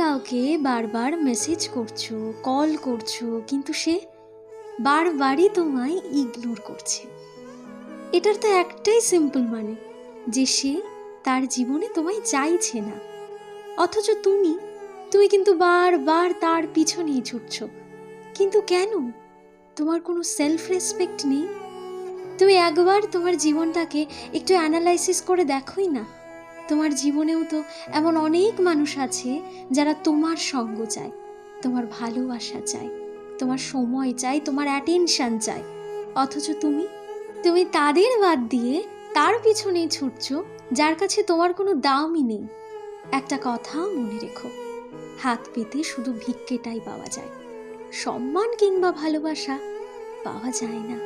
কাউকে বারবার মেসেজ করছো, কল করছো, কিন্তু সে বারবারই তোমায় ইগনোর করছে। এটার তো একটাই সিম্পল মানে, যে সে তার জীবনে তোমায় চাইছে না। অথচ তুমি কিন্তু বারবার তার পিছনেই ছুটছো। কিন্তু কেন? তোমার কোনো সেলফ রেসপেক্ট নেই? তুমি একবার তোমার জীবনটাকে একটু অ্যানালাইসিস করে দেখোই না। তোমার জীবনেও তো এমন অনেক মানুষ আছে যারা তোমার সঙ্গ চায়, তোমার ভালোবাসা চায়, তোমার সময় চায়, তোমার অ্যাটেনশন চায়। অথচ তুমি তাদের বাদ দিয়ে তার পিছনেই ছুটছো, যার কাছে তোমার কোনো দামই নেই। একটা কথা মনে রেখো, হাত পেতে শুধু ভিক্ষেটাই পাওয়া যায়, সম্মান কিংবা ভালোবাসা পাওয়া যায় না।